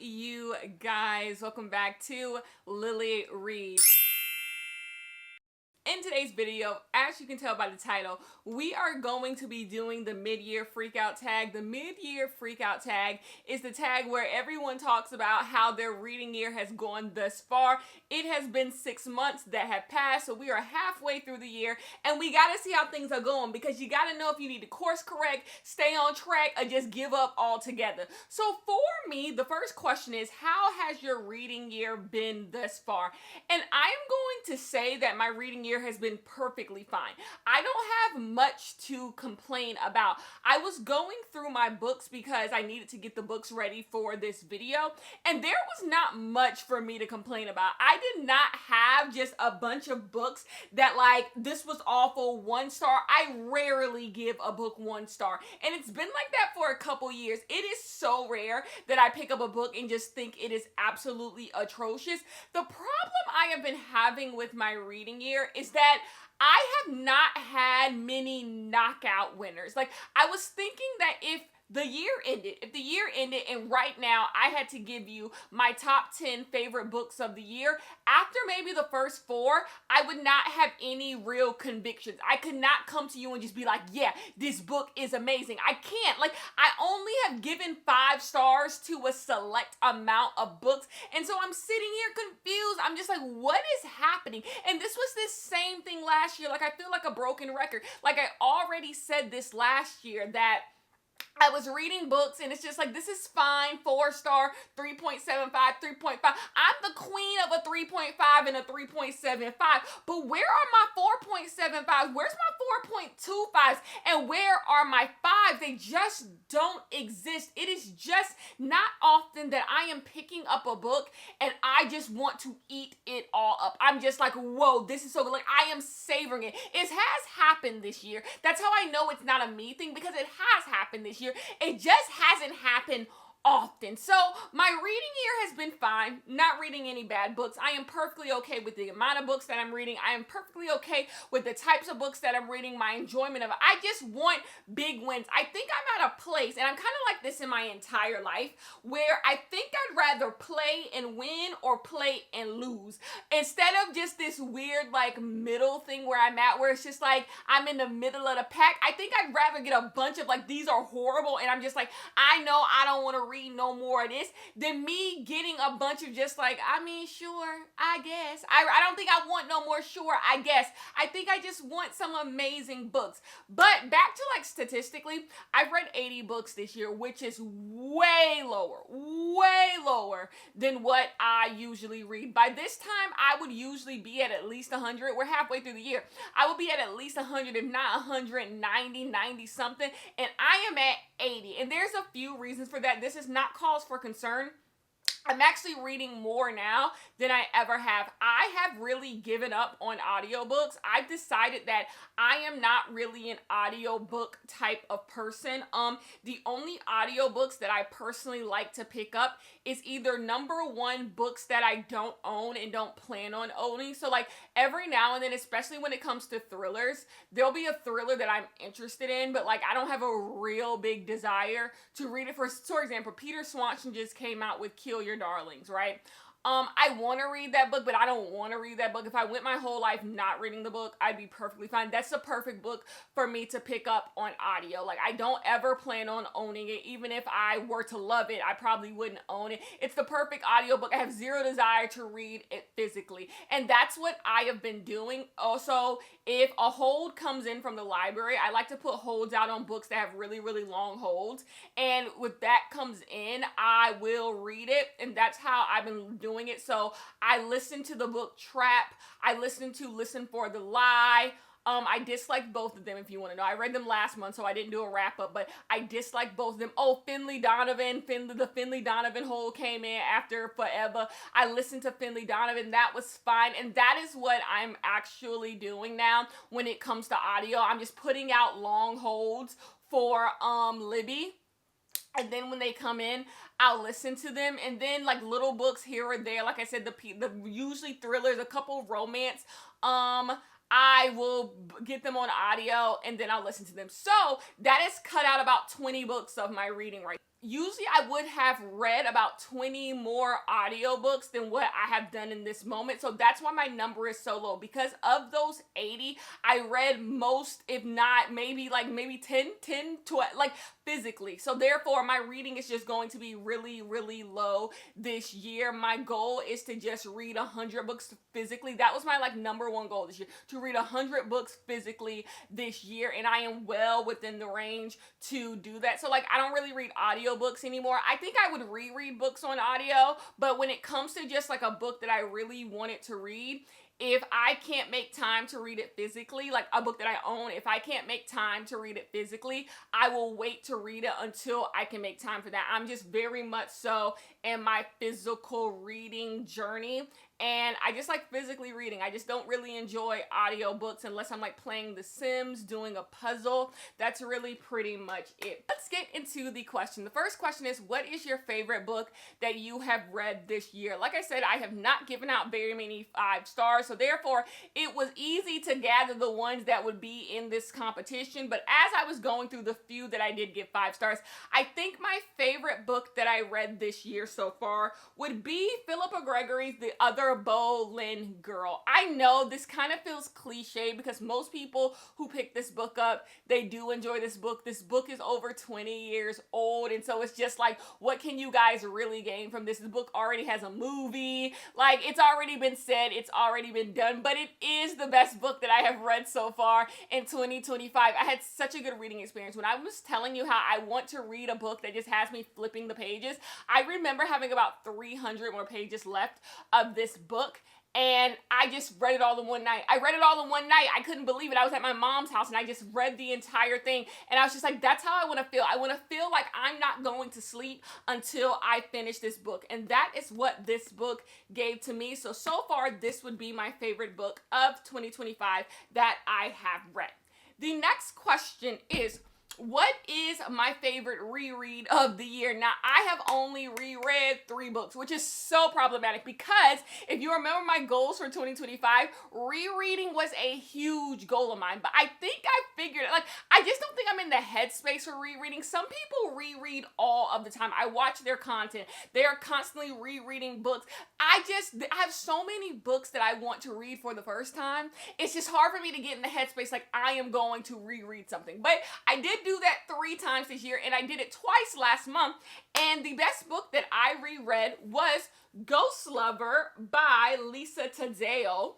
you guys? Welcome back to Lily Reads. In today's video, as you can tell by the title, we are going to be doing the mid-year freakout tag. The mid-year freakout tag is the tag where everyone talks about how their reading year has gone thus far. It has been 6 months that have passed, so we are halfway through the year, and we gotta see how things are going because you gotta know if you need to course correct, stay on track, or just give up altogether. So for me, the first question is, how has your reading year been thus far? And I am going to say that my reading year has been perfectly fine. I don't have much to complain about. I was going through my books because I needed to get the books ready for this video, and there was not much for me to complain about. I did not have just a bunch of books that like, this was awful, 1 star. I rarely give a book 1 star, and it's been like that for a couple years. It is so rare that I pick up a book and just think it is absolutely atrocious. The problem I have been having with my reading year is that I have not had many knockout winners. Like, I was thinking that if the year ended and right now I had to give you my top 10 favorite books of the year, after maybe the first 4, I would not have any real convictions. I could not come to you and just be like, yeah, this book is amazing. I can't. Like, I only have given 5 stars to a select amount of books, and so I'm sitting here confused. I'm just like, what is happening? And this was this same thing last year. Like, I feel like a broken record. Like, I already said this last year that I was reading books and it's just like, this is fine, 4 star, 3.75, 3.5. I'm the queen of a 3.5 and a 3.75, but where are my 4.75s? Where's my 4.25s? And where are my 5s? They just don't exist. It is just not often that I am picking up a book and I just want to eat it all up. I'm just like, whoa, this is so good. Like, I am savoring it. It has happened this year. That's how I know it's not a me thing, because it has happened this year. It just hasn't happened often. So my reading year has been fine. Not reading any bad books. I am perfectly okay with the amount of books that I'm reading. I am perfectly okay with the types of books that I'm reading, my enjoyment of it. I just want big wins. I think I'm at a place, and I'm kind of like this in my entire life, where I think I'd rather play and win or play and lose, instead of just this weird like middle thing where I'm at, where it's just like I'm in the middle of the pack. I think I'd rather get a bunch of like, these are horrible, and I'm just like, I know I don't want to read no more of this, than me getting a bunch of just like, I mean, sure, I guess. I don't think I want no more sure, I guess. I think I just want some amazing books. But back to like statistically, I've read 80 books this year, which is way lower than what I usually read. By this time, I would usually be at least 100. We're halfway through the year. I would be at least 100, if not 190, 90 something, and I am at 80. And there's a few reasons for that. This is not cause for concern. I'm actually reading more now than I ever have. I have really given up on audiobooks. I've decided that I am not really an audiobook type of person. The only audiobooks that I personally like to pick up is either number 1, books that I don't own and don't plan on owning. So like every now and then, especially when it comes to thrillers, there'll be a thriller that I'm interested in, but like I don't have a real big desire to read it. For example, Peter Swanson just came out with Kill Your Darlings, right? I want to read that book, but I don't want to read that book. If I went my whole life not reading the book, I'd be perfectly fine. That's the perfect book for me to pick up on audio. Like, I don't ever plan on owning it. Even if I were to love it, I probably wouldn't own it. It's the perfect audiobook. I have zero desire to read it physically. And that's what I have been doing. Also, if a hold comes in from the library, I like to put holds out on books that have really, really long holds. And with that comes in, I will read it. And that's how I've been doing it. So I listened to the book Trap. I listened to Listen for the Lie. I disliked both of them, if you want to know. I read them last month, so I didn't do a wrap-up, but I disliked both of them. Oh, Finley Donovan. The Finley Donovan hold came in after forever. I listened to Finley Donovan. That was fine, and that is what I'm actually doing now when it comes to audio. I'm just putting out long holds for Libby. And then when they come in, I'll listen to them. And then like little books here or there, like I said, the usually thrillers, a couple romance, I will get them on audio and then I'll listen to them. So that has cut out about 20 books of my reading right usually I would have read about 20 more audiobooks than what I have done in this moment. So that's why my number is so low. Because of those 80, I read most, if not maybe 10, 12, like physically. So therefore my reading is just going to be really, really low this year. My goal is to just read 100 books physically. That was my number one goal this year, to read 100 books physically this year. And I am well within the range to do that. So I don't really read audiobooks anymore. I think I would reread books on audio, but when it comes to just a book that I really wanted to read, if I can't make time to read it physically, like a book that I own, if I can't make time to read it physically, I will wait to read it until I can make time for that. I'm just very much so in my physical reading journey. And I just like physically reading. I just don't really enjoy audiobooks unless I'm playing The Sims, doing a puzzle. That's really pretty much it. Let's get into the question. The first question is, what is your favorite book that you have read this year? Like I said, I have not given out very many 5 stars, so therefore it was easy to gather the ones that would be in this competition. But as I was going through the few that I did give 5 stars, I think my favorite book that I read this year so far would be Philippa Gregory's The Other Boleyn Girl. I know this kind of feels cliche because most people who pick this book up, they do enjoy this book. This book is over 20 years old, and so it's just what can you guys really gain from this? The book already has a movie. It's already been said, it's already been done, but it is the best book that I have read so far in 2025. I had such a good reading experience. When I was telling you how I want to read a book that just has me flipping the pages, I remember having about 300 more pages left of this book, and I just read it all in one night. I read it all in one night. I couldn't believe it. I was at my mom's house and I just read the entire thing, and I was just that's how I want to feel. I want to feel like I'm not going to sleep until I finish this book, and that is what this book gave to me. So far, this would be my favorite book of 2025 that I have read. The next question is, what is my favorite reread of the year? Now, I have only reread 3 books, which is so problematic because if you remember my goals for 2025, rereading was a huge goal of mine. But I think I figured it. I just don't think I'm in the headspace for rereading. Some people reread all of the time. I watch their content. They are constantly rereading books. I have so many books that I want to read for the first time. It's just hard for me to get in the headspace I am going to reread something. But I did do that 3 times this year, and I did it twice last month. And the best book that I reread was Ghost Lover by Lisa Taddeo.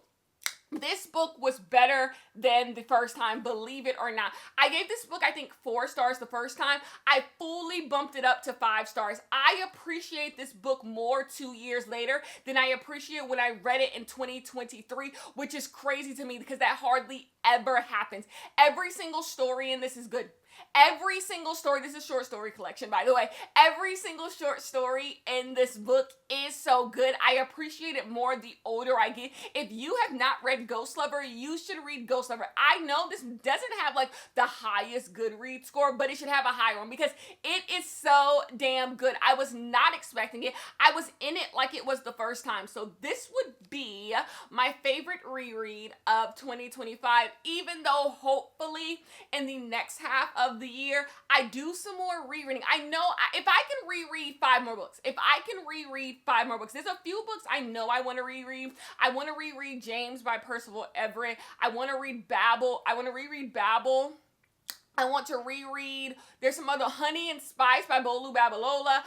This book was better than the first time, believe it or not. I gave this book, I think, 4 stars the first time. I fully bumped it up to 5 stars. I appreciate this book more 2 years later than I appreciate when I read it in 2023, which is crazy to me because that hardly ever happens. Every single story in this is good. Every single story, this is a short story collection, by the way. Every single short story in this book is so good. I appreciate it more the older I get. If you have not read Ghost Lover, you should read Ghost Lover. I know this doesn't have the highest Goodreads score, but it should have a high one because it is so damn good. I was not expecting it. I was in it like it was the first time. So this would be my favorite reread of 2025, even though hopefully in the next half of the year, I do some more rereading. I know if I can reread 5 more books, there's a few books I know I want to reread. I want to reread James by Percival Everett. I want to read Babel. I want to reread Babel. I want to reread, there's some other Honey and Spice by Bolu Babalola.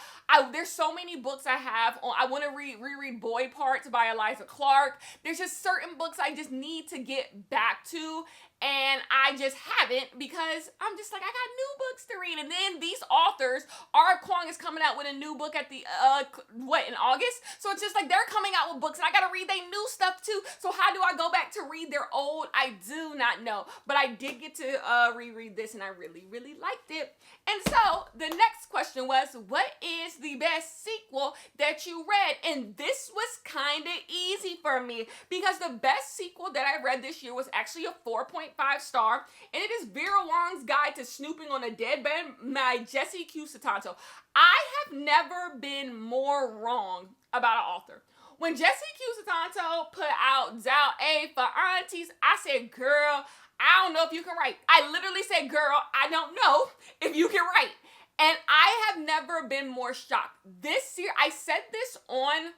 There's so many books I have on. I want to reread Boy Parts by Eliza Clark. There's just certain books I just need to get back to, and I just haven't because I'm just I got new books to read. And then these authors, R. Kwong is coming out with a new book at the, in August? So it's just they're coming out with books and I got to read their new stuff too. So how do I go back to read their old? I do not know. But I did get to reread this and I really, really liked it. And so the next question was, what is the best sequel that you read? And this was kind of easy for me because the best sequel that I read this year was actually a 4.5 star, and it is Vera Wong's Guide to Snooping on a Dead Man by Jesse Q. Sutanto. I have never been more wrong about an author. When Jesse Q. Sutanto put out Doubt A for Aunties, I said, girl, I don't know if you can write. I literally said, girl, I don't know if you can write. And I have never been more shocked. This year, I said this on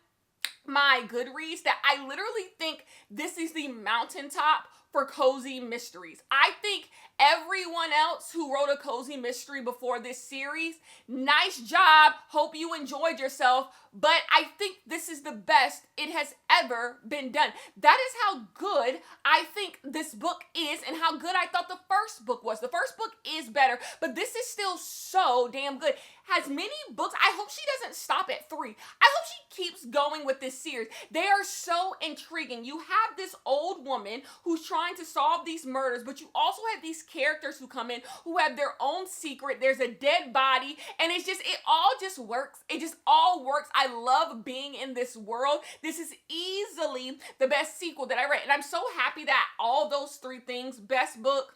my Goodreads that I literally think this is the mountaintop for cozy mysteries. I think everyone else who wrote a cozy mystery before this series, nice job. Hope you enjoyed yourself. But I think this is the best it has ever been done. That is how good I think this book is and how good I thought the first book was. The first book is better, but this is still so damn good. Has many books. I hope she doesn't stop at 3. I hope she keeps going with this series. They are so intriguing. You have this old woman who's trying to solve these murders, but you also have these characters who come in who have their own secret. There's a dead body, and it all just works. It just all works. I love being in this world. This is easily the best sequel that I read, and I'm so happy that all those 3 things, best book,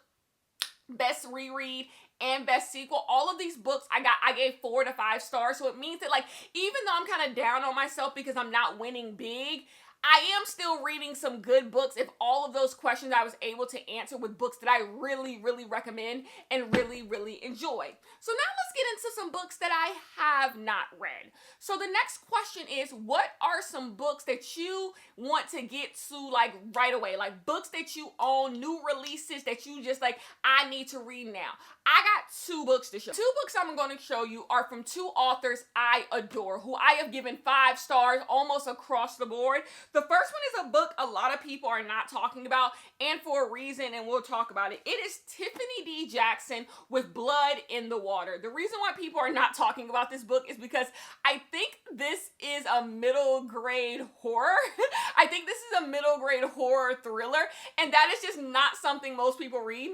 best reread, and best sequel, all of these books I gave 4 to 5 stars. So it means that, like, even though I'm kind of down on myself because I'm not winning big, I am still reading some good books if all of those questions I was able to answer with books that I really, really recommend and really, really enjoy. So now let's get into some books that I have not read. So the next question is, what are some books that you want to get to, like, right away? Like, books that you own, new releases that you just, like, I need to read now. I got 2 books to show. 2 books I'm going to show you are from 2 authors I adore, who I have given 5 stars almost across the board. The first one is a book a lot of people are not talking about, and for a reason, and we'll talk about it. It is Tiffany D. Jackson with Blood in the Water. The reason why people are not talking about this book is because I think this is a middle grade horror. I think this is a middle grade horror thriller, and that is just not something most people read.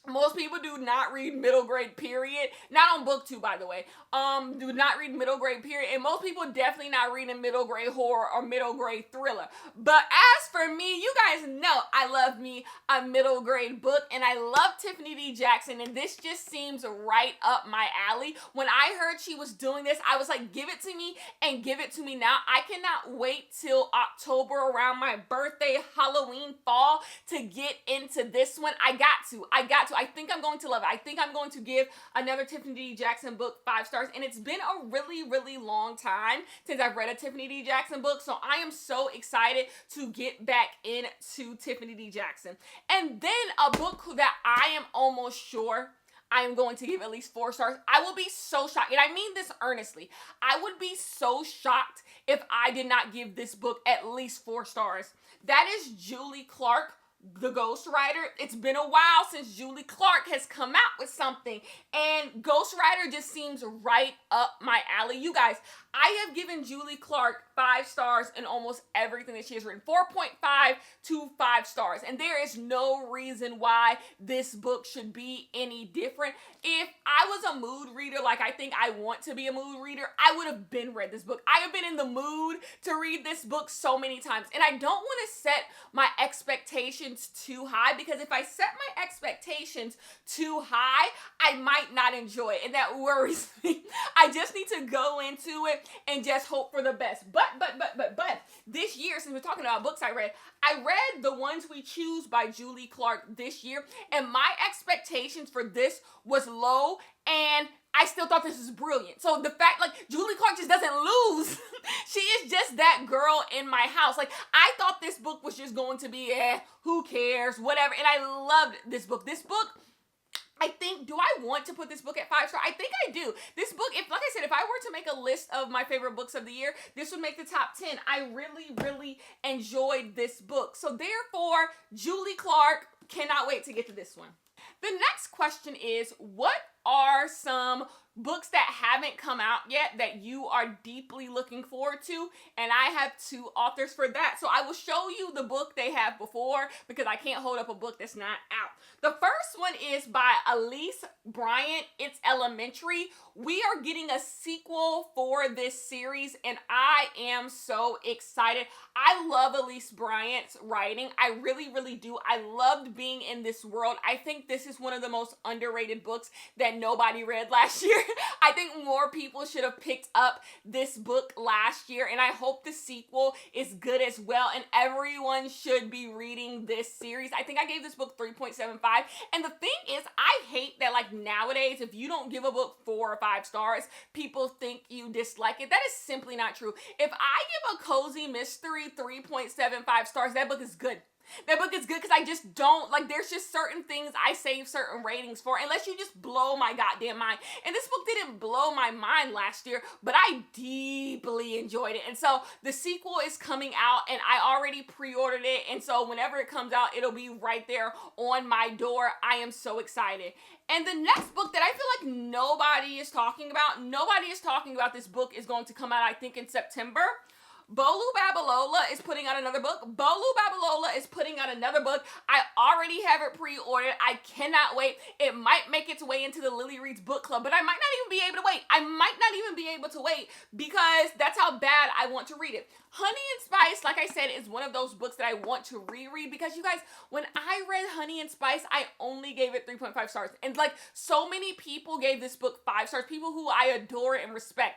Most people do not read middle grade, period. Not on BookTube, by the way. Do not read middle grade, period. And most people definitely not reading middle grade horror or middle grade thriller. But as for me, you guys know I love me a middle grade book. And I love Tiffany D. Jackson. And this just seems right up my alley. When I heard she was doing this, I was like, give it to me and give it to me now. I cannot wait till October, around my birthday, Halloween, fall, to get into this one. I got to. I think I'm going to love it. I think I'm going to give another Tiffany D. Jackson book 5 stars. And it's been a really, really long time since I've read a Tiffany D. Jackson book. So I am so excited to get back into Tiffany D. Jackson. And then a book that I am almost sure I am going to give at least 4 stars. I will be so shocked. And I mean this earnestly. I would be so shocked if I did not give this book at least 4 stars. That is Julie Clark, the Ghostwriter. It's been a while since Julie Clark has come out with something, and Ghostwriter just seems right up my alley. You guys, I have given Julie Clark 5 stars in almost everything that she has written. 4.5 to 5 stars. And there is no reason why this book should be any different. If I was a mood reader, like I think I want to be a mood reader, I would have been read this book. I have been in the mood to read this book so many times. And I don't want to set my expectations too high, because if I set my expectations too high, I might not enjoy it. And that worries me. I just need to go into it and just hope for the best. But this year, since we're talking about books I read The Ones We Choose by Julie Clark this year, and my expectations for this was low, and I still thought this was brilliant. So the fact, like, Julie Clark just doesn't lose. She is just that girl in my house. Like, I thought this book was just going to be, who cares, whatever, and I loved this book. This book, I think, do I want to put this book at 5 stars? I think I do. This book, like I said, if I were to make a list of my favorite books of the year, this would make the top 10. I really, really enjoyed this book. So therefore, Julie Clark, cannot wait to get to this one. The next question is, what are some books that haven't come out yet that you are deeply looking forward to? And I have 2 authors for that. So I will show you the book they have before, because I can't hold up a book that's not out. The first one is by Elise Bryant. It's Elementary. We are getting a sequel for this series, and I am so excited. I love Elise Bryant's writing. I really, really do. I loved being in this world. I think this is one of the most underrated books that nobody read last year. I think more people should have picked up this book last year, and I hope the sequel is good as well, and everyone should be reading this series. I think I gave this book 3.75, and the thing is, I hate that like nowadays, if you don't give a book 4 or 5 stars, people think you dislike it. That is simply not true. If I give a cozy mystery 3.75 stars, that book is good. That book is good because I just don't, like, there's just certain things I save certain ratings for unless you just blow my goddamn mind. And this book didn't blow my mind last year, but I deeply enjoyed it. And so the sequel is coming out, and I already pre-ordered it. And so whenever it comes out, it'll be right there on my door. I am so excited. And the next book that I feel like nobody is talking about this book is going to come out, I think, in September. Bolu Babalola is putting out another book. I already have it pre-ordered. I cannot wait. It might make its way into the Lily Reads book club, but I might not even be able to wait. Because that's how bad I want to read it. Honey and Spice, like I said, is one of those books that I want to reread because, you guys, when I read Honey and Spice, I only gave it 3.5 stars. And like, so many people gave this book 5 stars. People who I adore and respect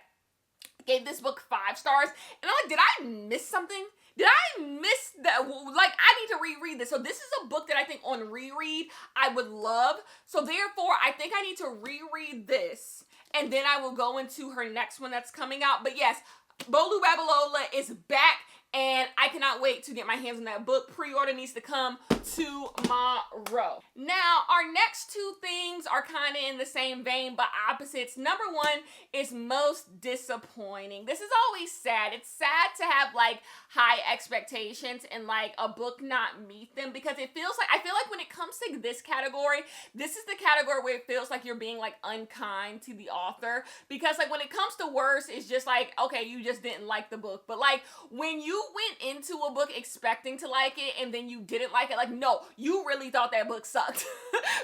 gave this book 5 stars, and I'm like, did I miss something? Did I miss that? Like, I need to reread this. So this is a book that I think on reread I would love. So therefore, I think I need to reread this, and then I will go into her next one that's coming out. But yes, Bolu Babalola is back, and I cannot wait to get my hands on that book. Pre-order needs to come tomorrow. Now, our next 2 things are kind of in the same vein, but opposites. Number 1 is most disappointing. This is always sad. It's sad to have like high expectations and like a book not meet them, because it feels like, I feel like when it comes to this category, this is the category where it feels like you're being like unkind to the author, because like when it comes to worse, it's just like, okay, you just didn't like the book. But like when you went into a book expecting to like it and then you didn't like it, like, no, you really thought that book sucked.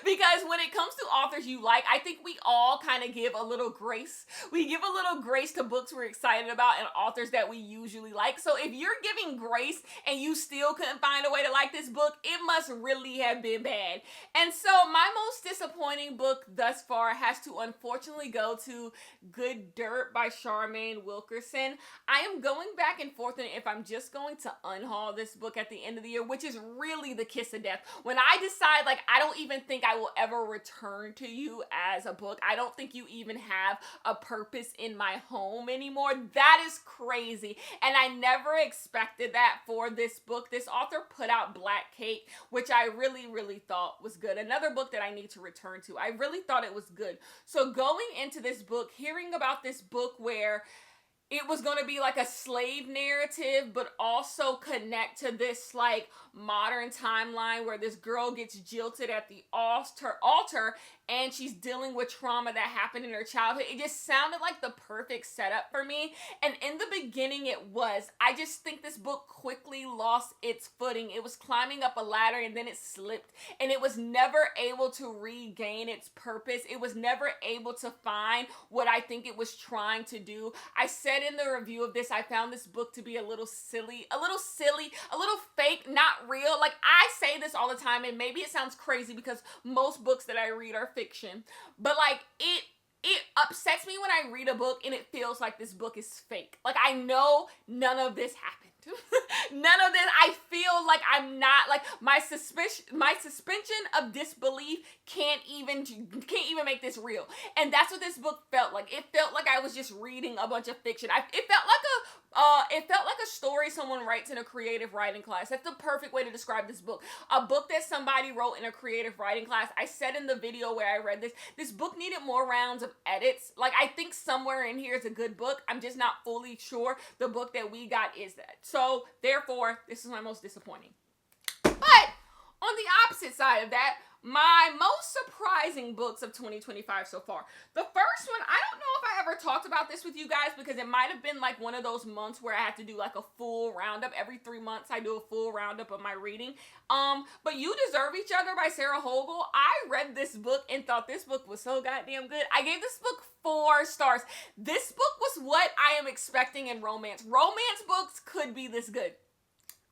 Because when it comes to authors you like, I think we all kind of give a little grace. We give a little grace to books we're excited about and authors that we usually like. So if you're giving grace and you still couldn't find a way to like this book, it must really have been bad. And so my most disappointing book thus far has to unfortunately go to Good Dirt by Charmaine Wilkerson. I am going back and forth on if I'm just going to unhaul this book at the end of the year, which is really the kiss of death. When I decide, like, I don't even think I will ever return to you as a book. I don't think you even have a purpose in my home anymore. That is crazy. And I never expected that for this book. This author put out Black Cake, which I really, really thought was good. Another book that I need to return to. I really thought it was good. So going into this book, hearing about this book where it was going to be like a slave narrative, but also connect to this like modern timeline where this girl gets jilted at the altar and she's dealing with trauma that happened in her childhood. It just sounded like the perfect setup for me. And in the beginning it was. I just think this book quickly lost its footing. It was climbing up a ladder and then it slipped. And it was never able to regain its purpose. It was never able to find what I think it was trying to do. I said in the review of this, I found this book to be a little silly, a little fake, not real. Like, I say this all the time, and maybe it sounds crazy because most books that I read are fiction, but like it upsets me when I read a book and it feels like this book is fake. Like, I know none of this happened. None of this. I feel like I'm not, like, my suspension of disbelief can't even make this real. And that's what this book felt like. It felt like I was just reading a bunch of fiction. It felt like a story someone writes in a creative writing class. That's the perfect way to describe this book. A book that somebody wrote in a creative writing class. I said in the video where I read this book needed more rounds of edits. Like, I think somewhere in here is a good book. I'm just not fully sure the book that we got is that. So, therefore, this is my most disappointing. But, on the opposite side of that, my most surprising books of 2025 so far. The first one, I don't know if I ever talked about this with you guys because it might have been like one of those months where I had to do like a full roundup. Every 3 months I do a full roundup of my reading. But You Deserve Each Other by Sarah Hogle. I read this book and thought this book was so goddamn good. I gave this book 4 stars. This book was what I am expecting in romance. Romance books could be this good.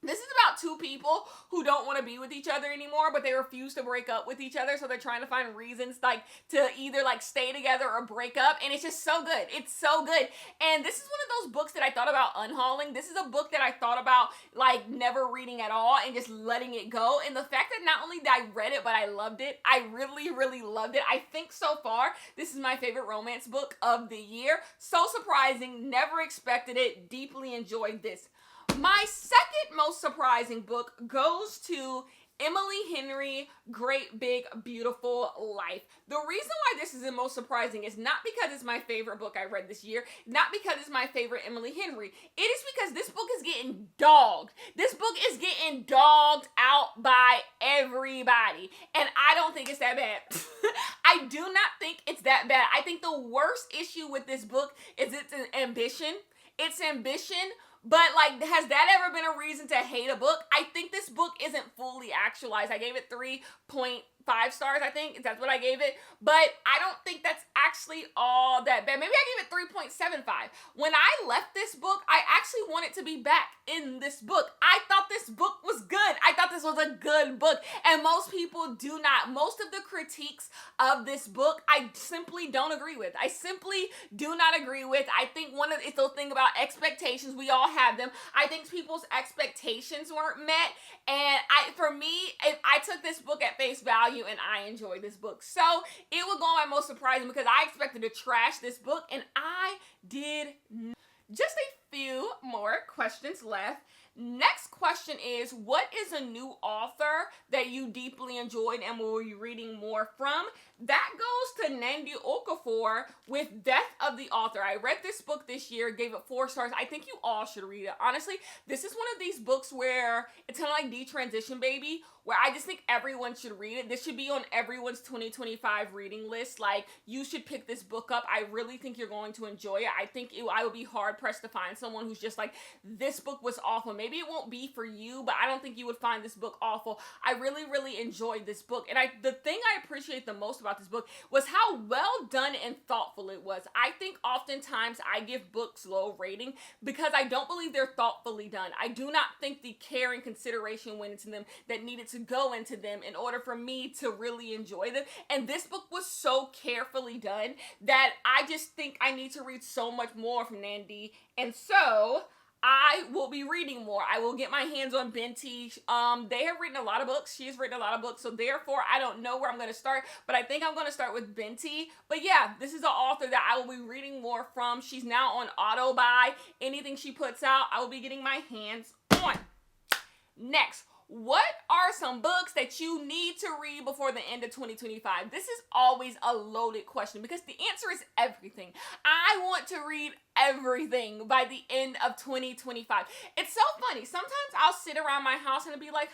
This is about two people who don't want to be with each other anymore, but they refuse to break up with each other, so they're trying to find reasons like to either like stay together or break up, and it's just so good. It's so good. And this is one of those books that I thought about unhauling. This is a book that I thought about like never reading at all and just letting it go. And the fact that not only did I read it, but I loved it. I really, really loved it. I think so far this is my favorite romance book of the year. So surprising, never expected it, deeply enjoyed this. My second most surprising book goes to Emily Henry, Great Big Beautiful Life. The reason why this is the most surprising is not because it's my favorite book I read this year, not because it's my favorite Emily Henry. It is because this book is getting dogged. This book is getting dogged out by everybody, and I don't think it's that bad. I do not think it's that bad. I think the worst issue with this book is its ambition. Its ambition. But, like, has that ever been a reason to hate a book? I think this book isn't fully actualized. I gave it 3.5 stars, I think. That's what I gave it. But I don't think that's actually all that bad. Maybe I gave it 3.75. When I left this book, I actually wanted to be back in this book. I thought this book was good. I thought this was a good book. And most people do not. Most of the critiques of this book, I simply don't agree with. I simply do not agree with. I think it's the thing about expectations. We all have them. I think people's expectations weren't met. And for me, I took this book at face value and I enjoyed this book. So it would go on my most surprising because I expected to trash this book and I did not. Just a few more questions left. Next question is, what is a new author that you deeply enjoyed and will be reading more from? That goes to Nnamdi Okorafor with Death of the Author. I read this book this year, gave it 4 stars. I think you all should read it. Honestly, this is one of these books where it's kind of like Detransition Baby, where I just think everyone should read it. This should be on everyone's 2025 reading list. Like, you should pick this book up. I really think you're going to enjoy it. I think I would be hard-pressed to find someone who's just like, this book was awful. Maybe it won't be for you, but I don't think you would find this book awful. I really, really enjoyed this book. And the thing I appreciate the most about this book was how well done and thoughtful it was. I think oftentimes I give books low rating because I don't believe they're thoughtfully done. I do not think the care and consideration went into them that needed to go into them in order for me to really enjoy them. And this book was so carefully done that I just think I need to read so much more from Nnamdi. And so I will be reading more. I will get my hands on Binti. They have written a lot of books. She's written a lot of books. So therefore, I don't know where I'm going to start. But I think I'm going to start with Binti. But yeah, this is an author that I will be reading more from. She's now on auto buy. Anything she puts out, I will be getting my hands on. Next. What are some books that you need to read before the end of 2025? This is always a loaded question because the answer is everything. I want to read everything by the end of 2025. It's so funny. Sometimes I'll sit around my house and be like,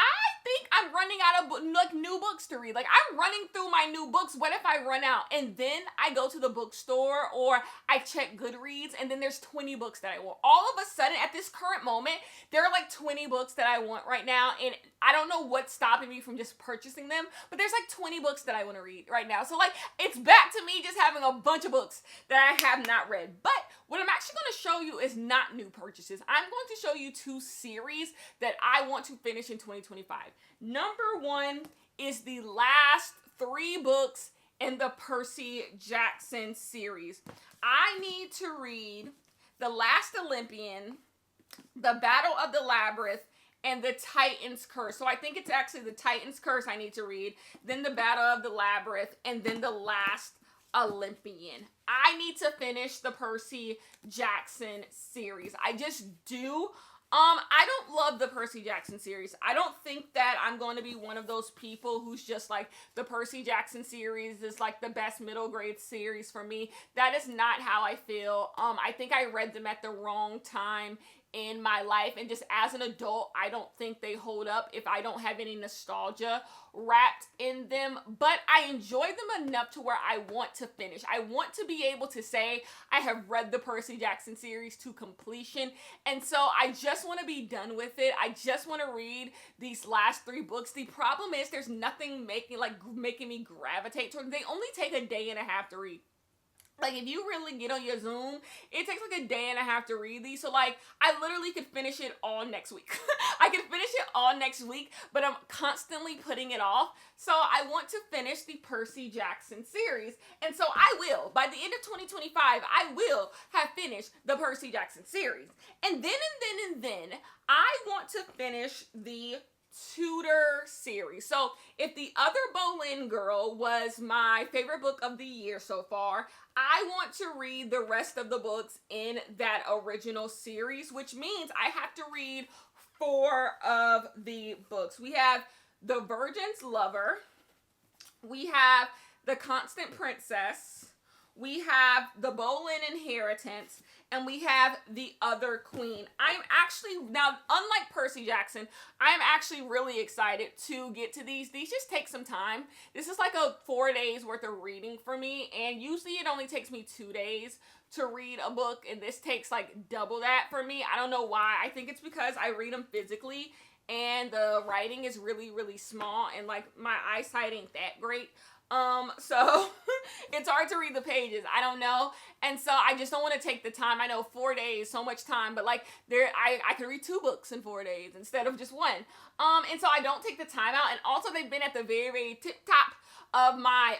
I think I'm running out of new books to read. Like, I'm running through my new books. What if I run out? And then I go to the bookstore or I check Goodreads and then there's 20 books that I want. All of a sudden, at this current moment, there are like 20 books that I want right now. And I don't know what's stopping me from just purchasing them, but there's like 20 books that I want to read right now. So like, it's back to me just having a bunch of books that I have not read. But what I'm actually going to show you is not new purchases. I'm going to show you 2 series that I want to finish in 2025. Number 1 is the last 3 books in the Percy Jackson series. I need to read The Last Olympian, The Battle of the Labyrinth, and The Titan's Curse. So I think it's actually The Titan's Curse I need to read, then The Battle of the Labyrinth, and then The Last Olympian. I need to finish the Percy Jackson series. I just do. I don't love the Percy Jackson series. I don't think that I'm going to be one of those people who's just like, the Percy Jackson series is like the best middle grade series for me. That is not how I feel. I think I read them at the wrong time in my life, and just as an adult, I don't think they hold up if I don't have any nostalgia wrapped in them, but I enjoy them enough to where I want to finish. I want to be able to say I have read the Percy Jackson series to completion, and so I just want to be done with it. I just want to read these last 3 books. The problem is there's nothing making me gravitate towards them. They only take a day and a half to read. Like, if you really get on your Zoom, it takes like a day and a half to read these. So, like, I literally could finish it all next week. I could finish it all next week, but I'm constantly putting it off. So, I want to finish the Percy Jackson series. And so, I will. By the end of 2025, I will have finished the Percy Jackson series. And then, I want to finish the Tudor series. So if The Other Boleyn Girl was my favorite book of the year so far, I want to read the rest of the books in that original series, which means I have to read 4 of the books. We have The Virgin's Lover, we have The Constant Princess, we have The Boleyn Inheritance, and we have The Other Queen. I'm actually, now, unlike Percy Jackson, I'm actually really excited to get to these. These just take some time. This is like a 4 days worth of reading for me, and usually it only takes me 2 days to read a book, and this takes like double that for me. I don't know why. I think it's because I read them physically, and the writing is really, really small, and like my eyesight ain't that great. So it's hard to read the pages. I don't know. And so I just don't want to take the time. I know 4 days, so much time, but like I could read 2 books in 4 days instead of just one. And so I don't take the time out. And also they've been at the very, very tip top of my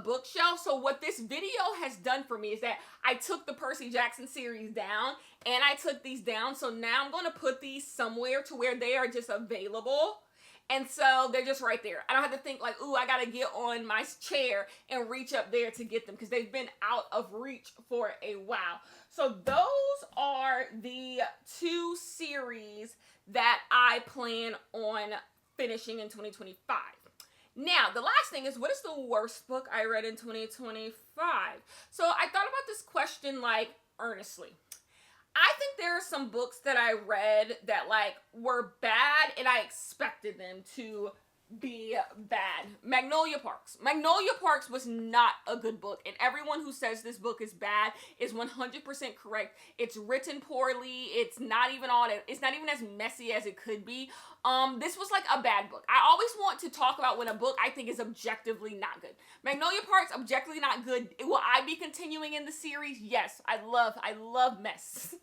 bookshelf. So what this video has done for me is that I took the Percy Jackson series down, and I took these down. So now I'm going to put these somewhere to where they are just available. And so they're just right there. I don't have to think like, ooh, I got to get on my chair and reach up there to get them, because they've been out of reach for a while. So those are the 2 series that I plan on finishing in 2025. Now, the last thing is, what is the worst book I read in 2025? So I thought about this question like earnestly. I think there are some books that I read that like were bad, and I expected them to be bad. Magnolia Parks. Magnolia Parks was not a good book, and everyone who says this book is bad is 100% correct. It's written poorly. It's not even as messy as it could be. This was like a bad book. I always want to talk about when a book I think is objectively not good. Magnolia Parks, objectively not good. Will I be continuing in the series? Yes. I love mess.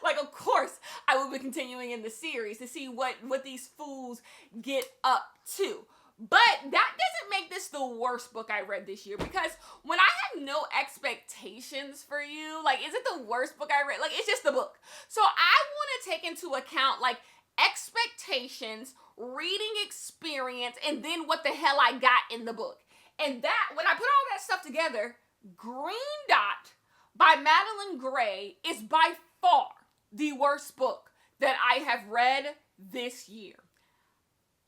Like, of course, I will be continuing in the series to see what these fools get up to. But that doesn't make this the worst book I read this year, because when I have no expectations for you, like, is it the worst book I read? Like, it's just the book. So I want to take into account, like, expectations, reading experience, and then what the hell I got in the book. And that, when I put all that stuff together, Green Dot by Madeline Gray is by far the worst book that I have read this year.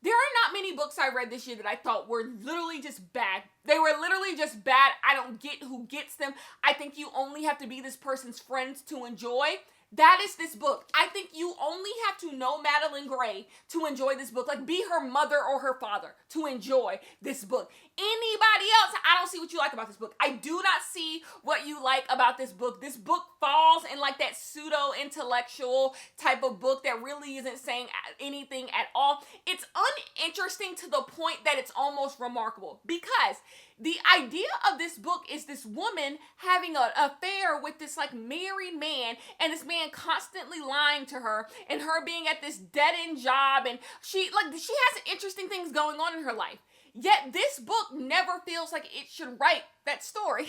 There are not many books I read this year that I thought were literally just bad. They were literally just bad. I don't get who gets them. I think you only have to be this person's friends to enjoy. That is this book. I think you only have to know Madeline Gray to enjoy this book. Like, be her mother or her father to enjoy this book. Anybody else, I don't see what you like about this book. I do not see what you like about this book. This book falls in like that pseudo-intellectual type of book that really isn't saying anything at all. It's uninteresting to the point that it's almost remarkable, because the idea of this book is this woman having an affair with this like married man, and this man constantly lying to her, and her being at this dead-end job, and she has interesting things going on in her life. Yet this book never feels like it should write that story.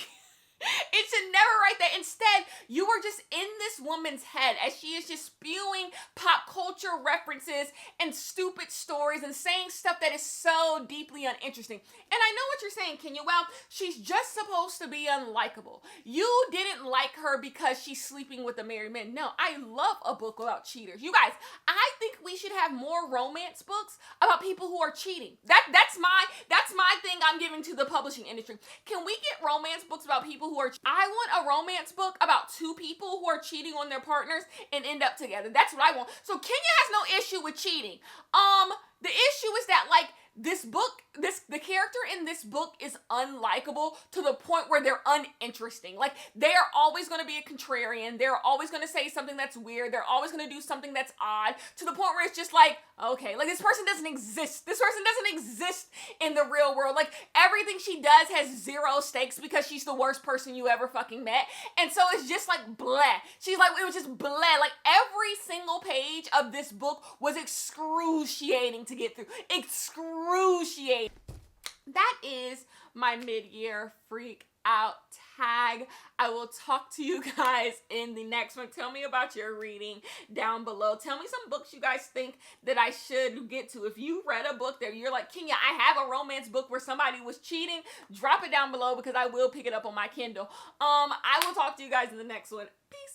It should never write that. Instead, you are just in this woman's head as she is just spewing pop culture references and stupid stories and saying stuff that is so deeply uninteresting. And I know what you're saying, Kenya. Well, she's just supposed to be unlikable. You didn't like her because she's sleeping with a married man. No, I love a book about cheaters. You guys, I think we should have more romance books about people who are cheating. That's my thing I'm giving to the publishing industry. Can we get romance books about people who are... I want a romance book about 2 people who are cheating on their partners and end up together. That's what I want. So Kenya has no issue with cheating. The issue is that, like, this book, the character in this book is unlikable to the point where they're uninteresting. Like, they are always going to be a contrarian. They're always going to say something that's weird. They're always going to do something that's odd, to the point where it's just like, okay, like, this person doesn't exist. This person doesn't exist in the real world. Like, everything she does has zero stakes because she's the worst person you ever fucking met. And so it's just like bleh. She's like, it was just bleh. Like, every single page of this book was excruciating to get through. Excruciating. That is my mid-year freak out tag. I will talk to you guys in the next one. Tell me about your reading down below. Tell me some books you guys think that I should get to. If you read a book that you're like, Kenya, I have a romance book where somebody was cheating, drop it down below because I will pick it up on my Kindle. I will talk to you guys in the next one. Peace.